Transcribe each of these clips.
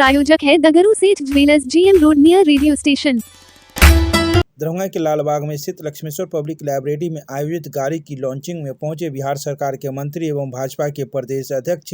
प्रायोजक है दगरू सेठ jewellers, GM road near radio station. Darbhanga के लालबाग में स्थित लक्ष्मेश्वर पब्लिक लाइब्रेरी में आयोजित गाड़ी की लॉन्चिंग में पहुंचे बिहार सरकार के मंत्री एवं भाजपा के प्रदेश अध्यक्ष।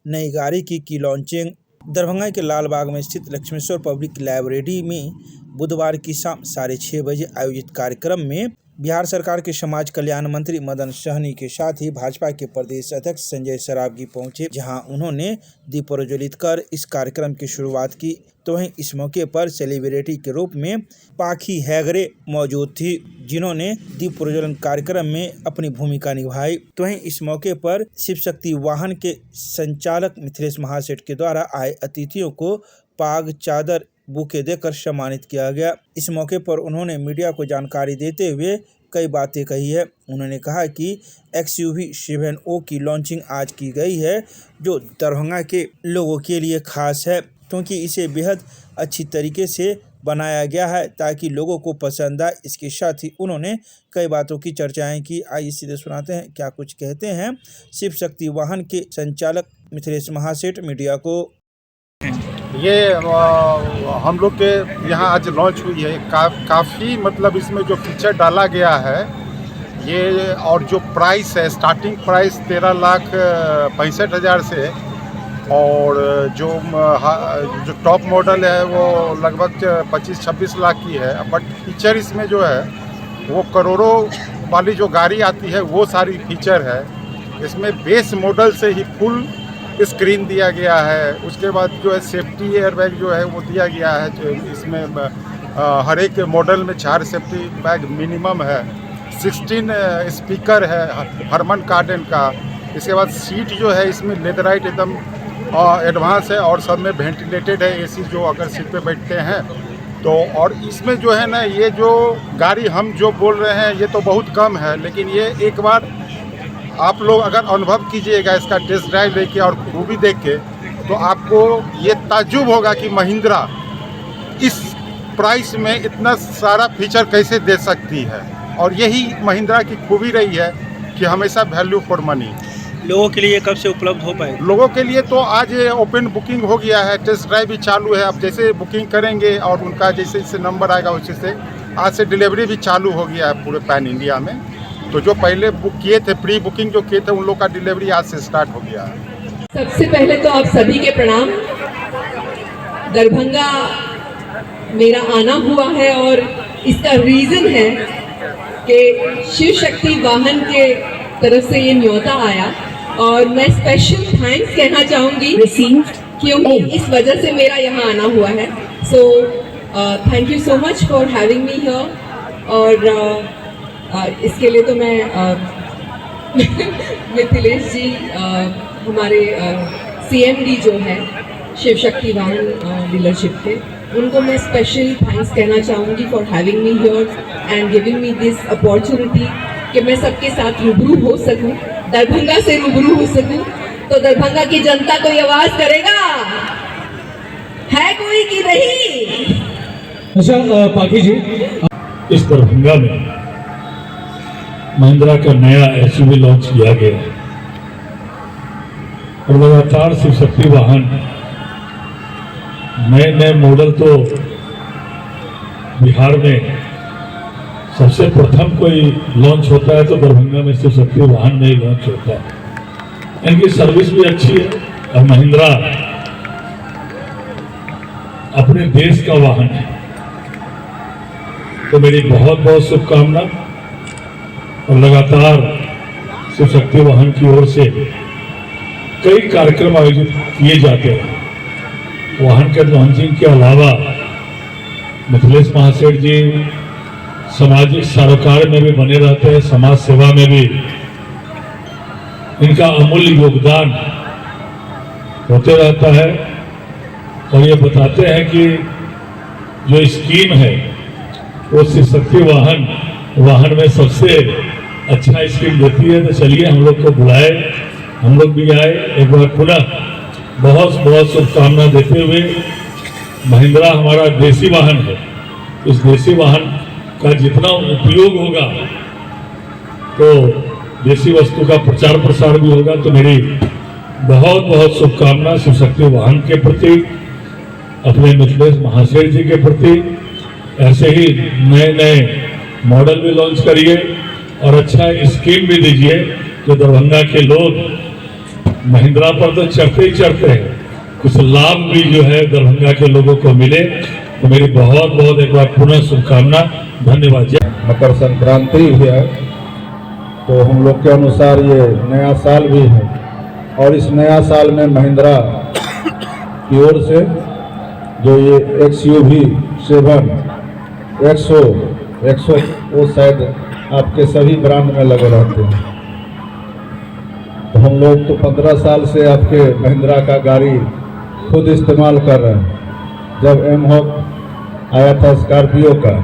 नई गाड़ी की लॉन्चिंग दरभंगा के लालबाग में स्थित लक्ष्मेश्वर पब्लिक लाइब्रेरी में बुधवार की शाम 6:30 बजे आयोजित कार्यक्रम में बिहार सरकार के समाज कल्याण मंत्री मदन सहनी के साथ ही भाजपा के प्रदेश अध्यक्ष संजय सरावगी पहुंचे, जहां उन्होंने दीप प्रज्वलित कर इस कार्यक्रम की शुरुआत की। तो वहीं इस मौके पर सेलिब्रिटी के रूप में पाखी हैगरे मौजूद थी, जिन्होंने दीप प्रज्वलन कार्यक्रम में अपनी भूमिका निभाई। तो वहीं इस मौके पर शिव शक्ति वाहन के संचालक मिथिलेश महासेठ के द्वारा आए अतिथियों को पाग, चादर, बुके देकर सम्मानित किया गया। इस मौके पर उन्होंने मीडिया को जानकारी देते हुए कई बातें कही है। उन्होंने कहा कि XUV 7O की लॉन्चिंग आज की गई है, जो दरभंगा के लोगों के लिए खास है, क्योंकि इसे बेहद अच्छी तरीके से बनाया गया है ताकि लोगों को पसंद आए। इसके साथ ही उन्होंने कई बातों की चर्चाएं की। आइए सीधे सुनाते हैं क्या कुछ कहते हैं शिव शक्ति वाहन के संचालक मिथिलेश महासेठ मीडिया को। ये हम लोग के यहाँ आज लॉन्च हुई है। काफ़ी मतलब इसमें जो फीचर डाला गया है ये, और जो प्राइस है, स्टार्टिंग प्राइस 13,65,000 से, और जो टॉप मॉडल है वो लगभग 25-26 लाख की है। बट फीचर इसमें जो है वो करोड़ों वाली जो गाड़ी आती है वो सारी फीचर है। इसमें बेस मॉडल से ही फुल स्क्रीन दिया गया है। उसके बाद जो है सेफ्टी एयरबैग जो है वो दिया गया है। जो इसमें हर एक मॉडल में 4 सेफ्टी बैग मिनिमम है। 16 स्पीकर है हरमन कार्डन का। इसके बाद सीट जो है इसमें लेदराइट एकदम एडवांस है, और सब में वेंटिलेटेड है AC, जो अगर सीट पे बैठते हैं तो। और इसमें जो है ना, ये जो गाड़ी हम जो बोल रहे हैं ये तो बहुत कम है, लेकिन ये एक बार आप लोग अगर अनुभव कीजिएगा इसका टेस्ट ड्राइव लेके और खूबी देख के, तो आपको ये ताज्जुब होगा कि महिंद्रा इस प्राइस में इतना सारा फीचर कैसे दे सकती है। और यही महिंद्रा की खूबी रही है कि हमेशा वैल्यू फॉर मनी। लोगों के लिए कब से उपलब्ध हो पाए? लोगों के लिए तो आज ओपन बुकिंग हो गया है, टेस्ट ड्राइव भी चालू है। अब जैसे बुकिंग करेंगे और उनका जैसे इससे नंबर आएगा उसी से आज से डिलीवरी भी चालू हो गया है पूरे पैन इंडिया में। तो जो पहले बुक किए थे, प्री बुकिंग जो किए थे, उन लोग का डिलीवरी आज से स्टार्ट हो गया है। सबसे पहले तो आप सभी के प्रणाम। दरभंगा मेरा आना हुआ है और इसका रीज़न है कि शिव शक्ति वाहन के तरफ से ये न्योता आया, और मैं स्पेशल थैंक्स कहना चाहूँगी क्योंकि इस वजह से मेरा यहाँ आना हुआ है। So thank you so much for having me here. और इसके लिए तो मैं मिथिलेश जी, हमारे CMD जो है शिव शक्ति वाहन डीलरशिप के, उनको मैं स्पेशल थैंक्स कहना चाहूँगी for having me here and giving me this opportunity कि मैं सबके साथ रूबरू हो सकूँ, दरभंगा से रूबरू हो सकूँ। तो दरभंगा की जनता कोई आवाज़ करेगा, है कोई कि नहीं? अच्छा पाखी जी, इस दरभंगा में महिंद्रा का नया SUV लॉन्च किया गया है और लगातार शिव शक्ति वाहन नए मॉडल तो बिहार में सबसे प्रथम कोई लॉन्च होता है तो दरभंगा में शिव शक्ति वाहन में ही लॉन्च होता है। इनकी सर्विस भी अच्छी है और महिंद्रा अपने देश का वाहन है। तो मेरी बहुत बहुत शुभकामना। और लगातार शिव शक्ति वाहन की ओर से कई कार्यक्रम आयोजित किए जाते हैं। वाहन के लॉन्चिंग के अलावा मिथिलेश महासेठ जी सामाजिक सरोकार में भी बने रहते हैं, समाज सेवा में भी इनका अमूल्य योगदान होते रहता है। और ये बताते हैं कि जो स्कीम है वो शिव शक्ति वाहन में सबसे अच्छा स्कीम देती है। तो चलिए हम लोग को बुलाए, हम लोग भी आए। एक बार पुनः बहुत बहुत शुभकामना देते हुए, महिंद्रा हमारा देसी वाहन है, इस देसी वाहन का जितना उपयोग होगा तो देसी वस्तु का प्रचार प्रसार भी होगा। तो मेरी बहुत बहुत शुभकामना शिव शक्ति वाहन के प्रति अपने मिथिलेश महाशय जी के प्रति ऐसे ही नए नए मॉडल भी लॉन्च करिए और अच्छा स्कीम भी दीजिए जो दरभंगा के लोग महिंद्रा पर तो चढ़ते ही चढ़ते हैं, कुछ लाभ भी जो है दरभंगा के लोगों को मिले। तो मेरी बहुत बहुत एक बार पुनः शुभकामना, धन्यवाद। मकर संक्रांति भी है तो हम लोग के अनुसार ये नया साल भी है और इस नया साल में महिंद्रा की ओर से जो ये XUV 7 100 वो शायद आपके सभी ब्रांड में लगे रहते हैं। तो हम लोग तो 15 साल से आपके महिंद्रा का गाड़ी खुद इस्तेमाल कर रहे हैं। जब M-Hawk आया था स्कॉर्पियो का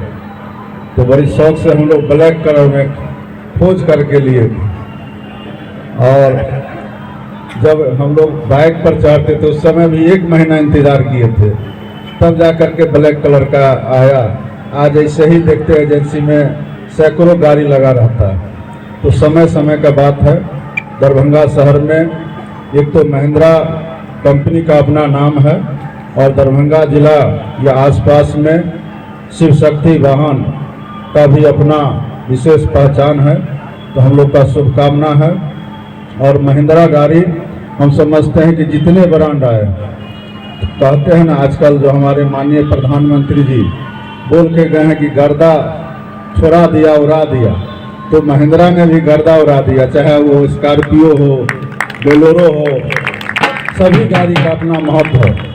तो बड़ी शौक से हम लोग ब्लैक कलर में खोज करके लिए और जब हम लोग बाइक पर चढ़ते थे उस समय भी 1 महीना इंतज़ार किए थे, तब जा कर के ब्लैक कलर का आया। आज ऐसे ही देखते एजेंसी में सैकड़ों गाड़ी लगा रहता है। तो समय समय का बात है, दरभंगा शहर में एक तो महिंद्रा कंपनी का अपना नाम है और दरभंगा जिला या आसपास में शिव शक्ति वाहन का भी अपना विशेष पहचान है। तो हम लोग का शुभकामना है। और महिंद्रा गाड़ी हम समझते हैं कि जितने ब्रांड आए, कहते हैं ना आजकल जो हमारे माननीय प्रधानमंत्री जी बोल के गए हैं कि गर्दा छोड़ा दिया उड़ा दिया, तो महिंद्रा ने भी गर्दा उड़ा दिया, चाहे वो स्कॉर्पियो हो, बोलेरो हो, सभी गाड़ी का अपना महत्व है।